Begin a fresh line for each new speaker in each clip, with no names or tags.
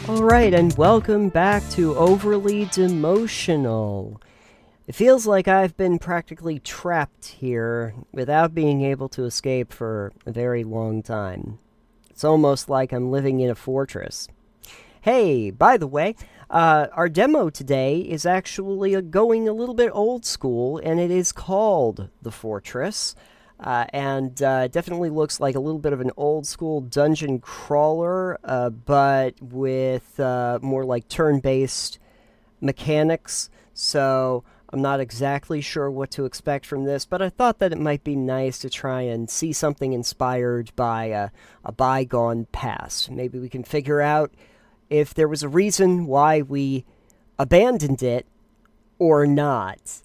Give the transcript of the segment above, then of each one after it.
Alright, and welcome back to Overly Demotional. It feels like I've been practically trapped here without being able to escape for a very long time. It's almost like I'm living in a fortress. Hey, by the way, our demo today is actually going a little bit old school, and it is called The Fortress. And definitely looks like a little bit of an old school dungeon crawler, but with more like turn-based mechanics. So I'm not exactly sure what to expect from this, but I thought that it might be nice to try and see something inspired by a bygone past. Maybe we can figure out if there was a reason why we abandoned it or not.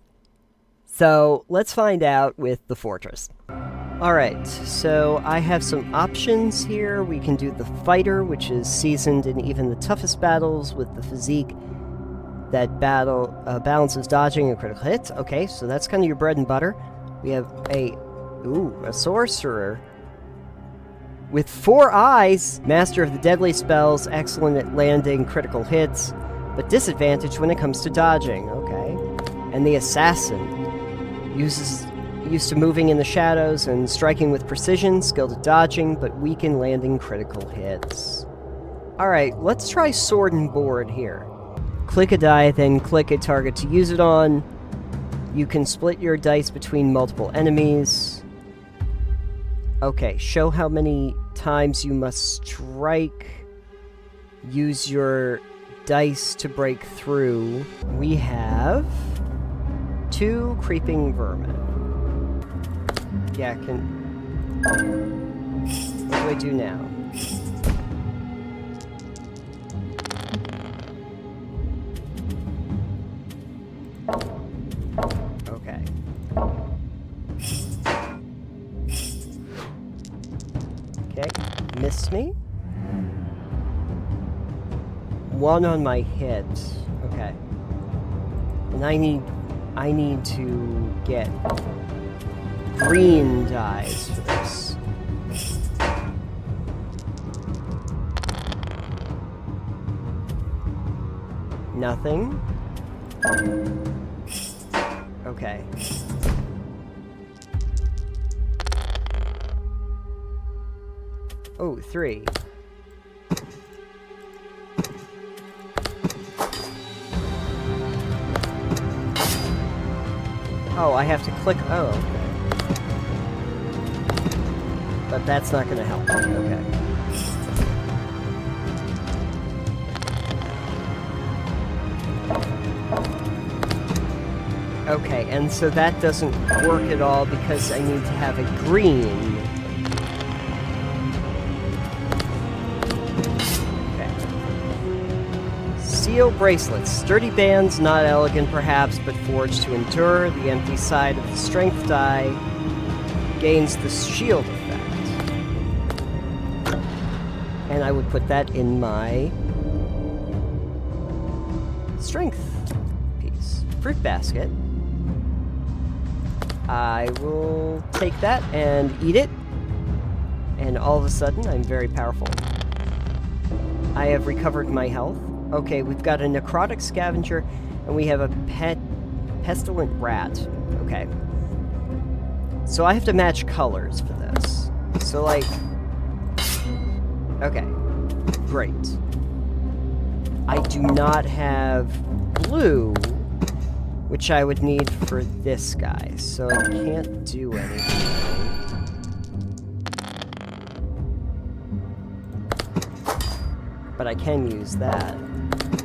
So let's find out with the Fortress. Alright, so I have some options here. We can do the Fighter, which is seasoned in even the toughest battles with the physique that balances dodging and critical hits. Okay, so that's kind of your bread and butter. We have a Sorcerer with 4 eyes. Master of the deadly spells, excellent at landing critical hits, but disadvantaged when it comes to dodging. Okay. And the Assassin. Used to moving in the shadows and striking with precision, skilled at dodging, but weak in landing critical hits. Alright, let's try Sword and Board here. Click a die, then click a target to use it on. You can split your dice between multiple enemies. Okay, show how many times you must strike. Use your dice to break through. We have 2 creeping vermin. Yeah, what do I do now? Okay. Okay, missed me. 1 on my hit. Okay. And I need to get green dice for this. Nothing. Okay. Oh, 3. Oh, I have to click. Oh, okay. But that's not going to help. Okay. Okay, and so that doesn't work at all because I need to have a green. Okay. Steel bracelets. Sturdy bands, not elegant perhaps, but forged to endure. The empty side of the strength die gains the shield effect. And I would put that in my strength piece. Fruit basket. I will take that and eat it. And all of a sudden, I'm very powerful. I have recovered my health. Okay, we've got a necrotic scavenger, and we have a pestilent rat. Okay. So I have to match colors for this. So, like... Okay. Great. I do not have blue, which I would need for this guy, so I can't do anything. But I can use that.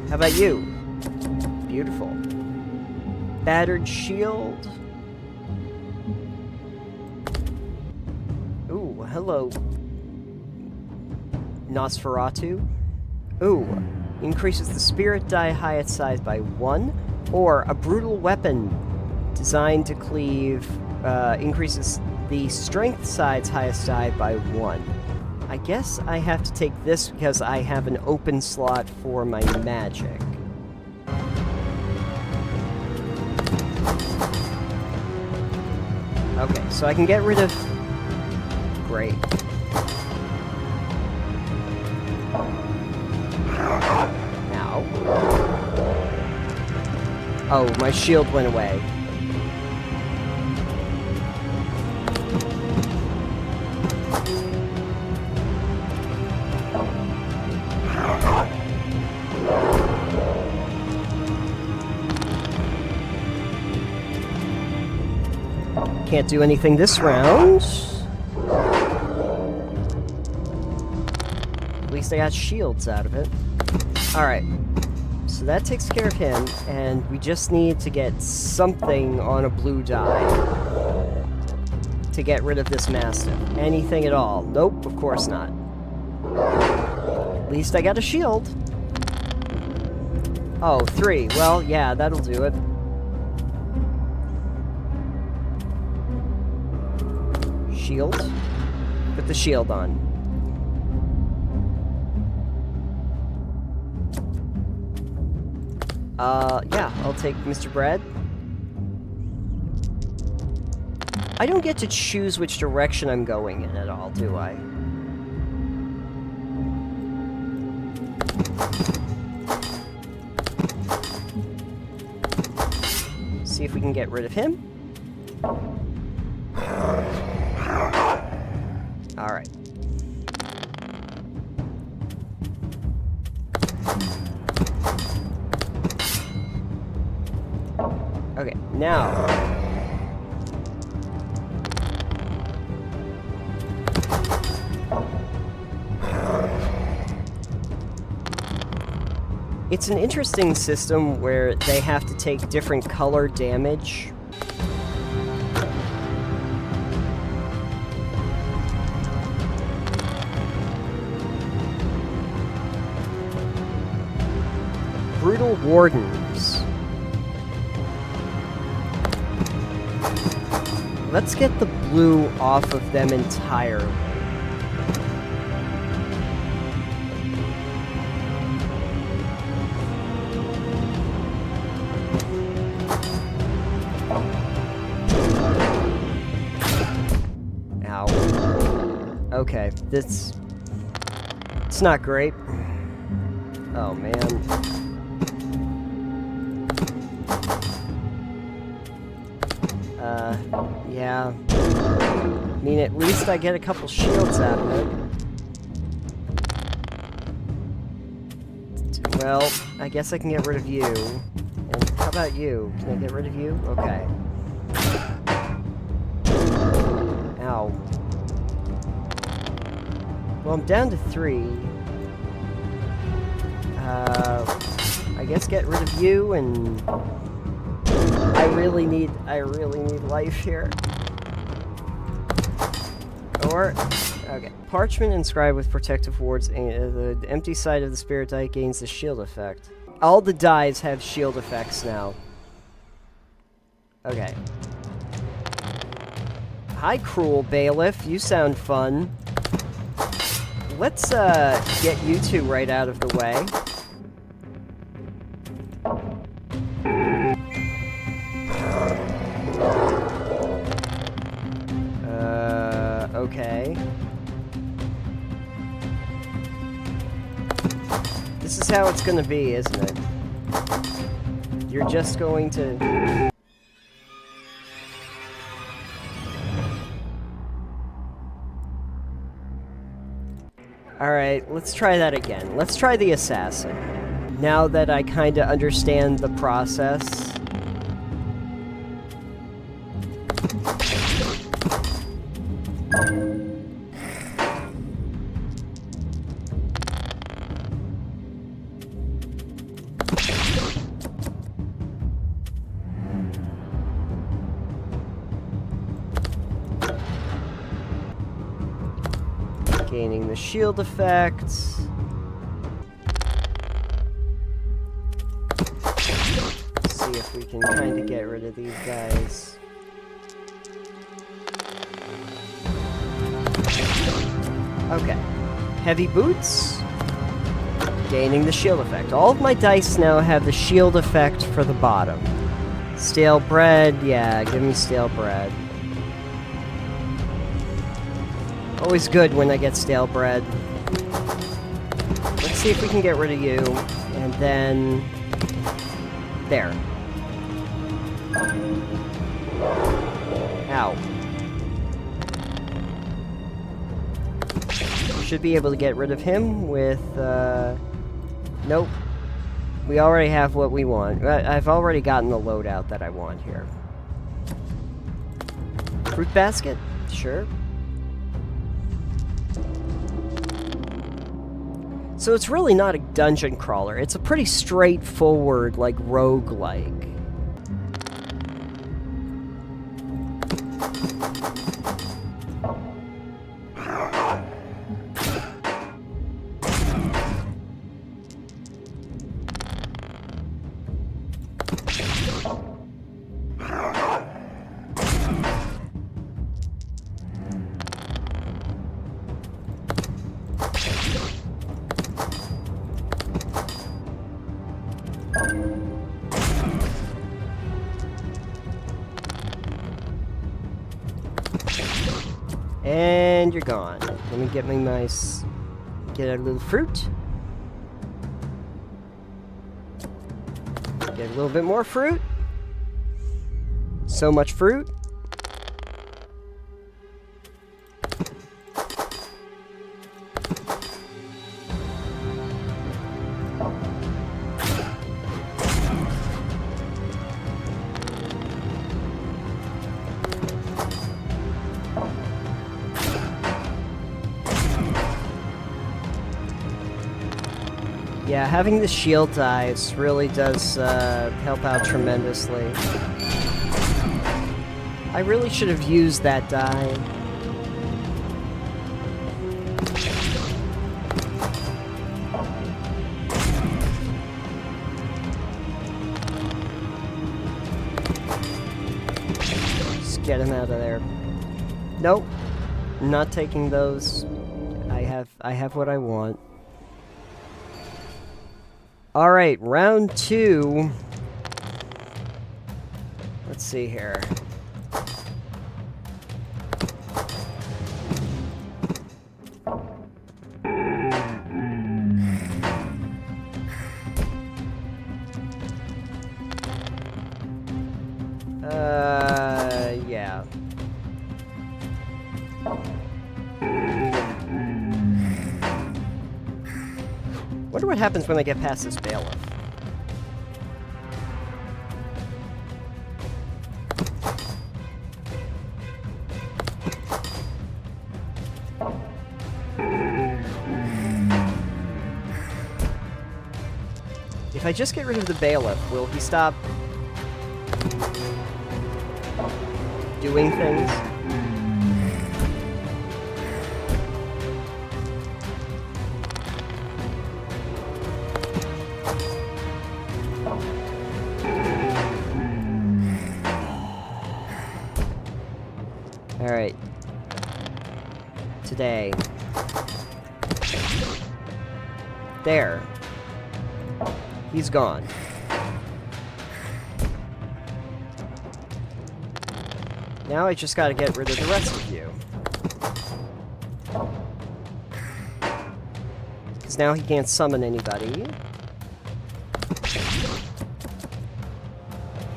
How about you? Beautiful. Battered shield. Ooh, hello. Nosferatu. Ooh, increases the spirit die highest size by 1, or a brutal weapon designed to cleave, increases the strength side's highest die by 1. I guess I have to take this because I have an open slot for my magic. Okay, so I can get rid of... Great. Oh, my shield went away. Can't do anything this round. At least I got shields out of it. Alright. So that takes care of him, and we just need to get something on a blue die to get rid of this Mastiff. Anything at all. Nope, of course not. At least I got a shield. Oh, 3. Well, yeah, that'll do it. Shield. Put the shield on. Yeah, I'll take Mr. Brad. I don't get to choose which direction I'm going in at all, do I? See if we can get rid of him. Alright. Okay, now... It's an interesting system where they have to take different color damage. Brutal Wardens. Let's get the blue off of them entirely. Ow. Okay, it's not great. Oh, man. Yeah. I mean, at least I get a couple shields out of it. Well, I guess I can get rid of you. And how about you? Can I get rid of you? Okay. Ow. Well, I'm down to 3. I guess get rid of you, and I really need life here. Or, okay. Parchment inscribed with protective wards, the empty side of the spirit die gains the shield effect. All the dies have shield effects now. Okay. Hi, Cruel Bailiff. You sound fun. Let's, get you two right out of the way. Okay. This is how it's gonna be, isn't it? You're just going to... Alright, let's try that again. Let's try the assassin. Now that I kinda understand the process... Gaining the shield effect. See if we can kind of get rid of these guys. Okay. Heavy boots. Gaining the shield effect. All of my dice now have the shield effect for the bottom. Stale bread. Yeah, give me stale bread. Always good when I get stale bread. Let's see if we can get rid of you. And then... There. Ow. Should be able to get rid of him with, nope. We already have what we want. I've already gotten the loadout that I want here. Fruit basket? Sure. So it's really not a dungeon crawler. It's a pretty straightforward, like, roguelike. And you're gone. Let me get me nice... Get a little fruit. Get a little bit more fruit. So much fruit. Yeah, having the shield dice really does help out tremendously. I really should have used that die. Just get him out of there. Nope. Not taking those. I have what I want. Alright, round 2. Let's see here. Yeah. Wonder what happens when I get past this bailiff. If I just get rid of the bailiff, will he stop doing things? Alright. Today. There. He's gone. Now I just gotta get rid of the rest of you. Because now he can't summon anybody.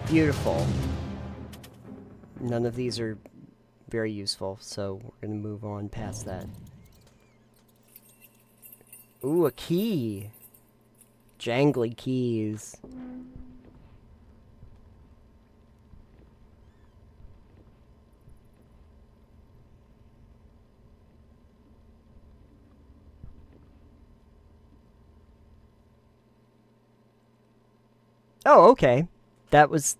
Beautiful. None of these are very useful, so we're gonna move on past that. Ooh, a key! Jangly keys. Oh, okay. That was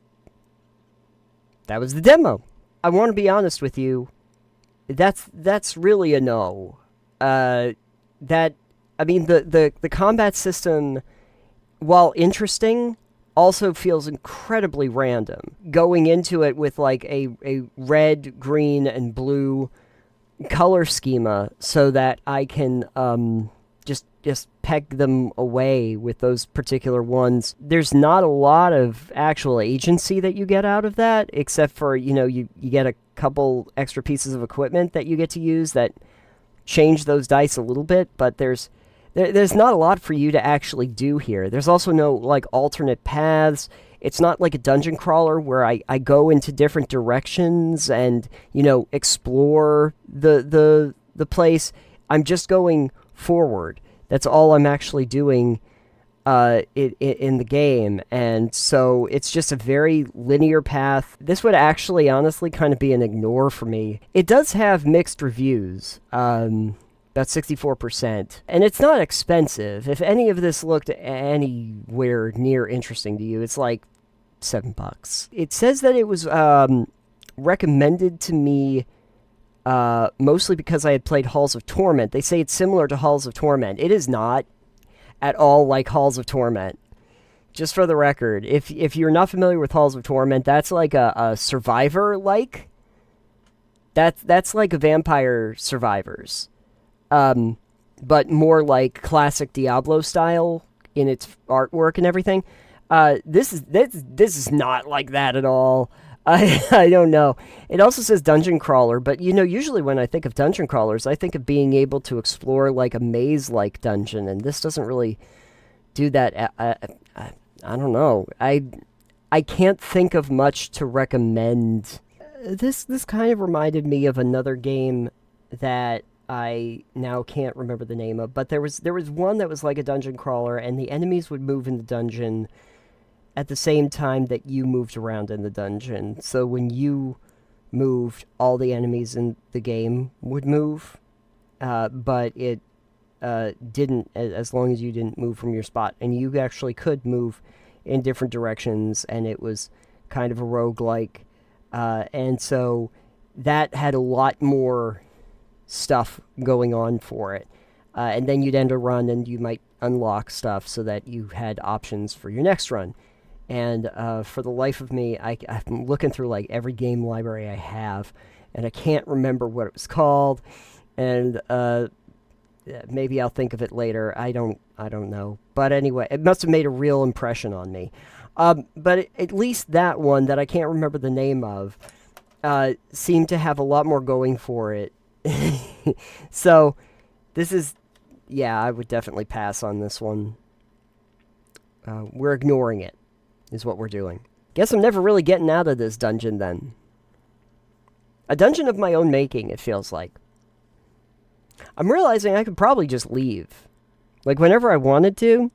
the demo. I want to be honest with you. That's really a no. I mean the combat system, while interesting, also feels incredibly random. Going into it with like a red, green, and blue color schema so that I can just peg them away with those particular ones. There's not a lot of actual agency that you get out of that, except for, you get a couple extra pieces of equipment that you get to use that change those dice a little bit, but there's not a lot for you to actually do here. There's also no, like, alternate paths. It's not like a dungeon crawler where I go into different directions and, you know, explore the place. I'm just going forward. That's all I'm actually doing in the game, and so it's just a very linear path. This would actually, honestly, kind of be an ignore for me. It does have mixed reviews, about 64%, and it's not expensive. If any of this looked anywhere near interesting to you, it's like $7. It says that it was recommended to me mostly because I had played Halls of Torment. They say it's similar to Halls of Torment. It is not at all like Halls of Torment. Just for the record, if you're not familiar with Halls of Torment, that's like a Survivor-like. That's like a Vampire Survivors, but more like classic Diablo style in its artwork and everything. This is not like that at all. I don't know. It also says dungeon crawler, but you know, usually when I think of dungeon crawlers, I think of being able to explore like a maze-like dungeon, and this doesn't really do that. I don't know. I can't think of much to recommend. This kind of reminded me of another game that I now can't remember the name of, but there was one that was like a dungeon crawler, and the enemies would move in the dungeon at the same time that you moved around in the dungeon. So when you moved, all the enemies in the game would move, but it didn't as long as you didn't move from your spot. And you actually could move in different directions, and it was kind of a roguelike. And so that had a lot more stuff going on for it. And then you'd end a run, and you might unlock stuff so that you had options for your next run. And for the life of me, I'm looking through like every game library I have, and I can't remember what it was called. And maybe I'll think of it later. I don't know. But anyway, it must have made a real impression on me. But at least that one that I can't remember the name of seemed to have a lot more going for it. So this is, yeah, I would definitely pass on this one. We're ignoring it, is what we're doing. Guess I'm never really getting out of this dungeon then. A dungeon of my own making, it feels like. I'm realizing I could probably just leave. Like, whenever I wanted to.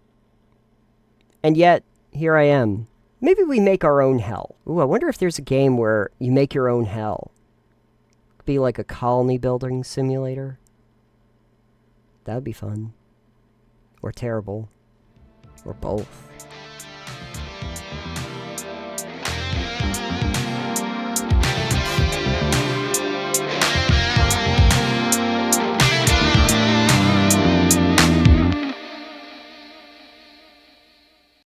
And yet, here I am. Maybe we make our own hell. Ooh, I wonder if there's a game where you make your own hell. Could be like a colony building simulator. That would be fun. Or terrible. Or both.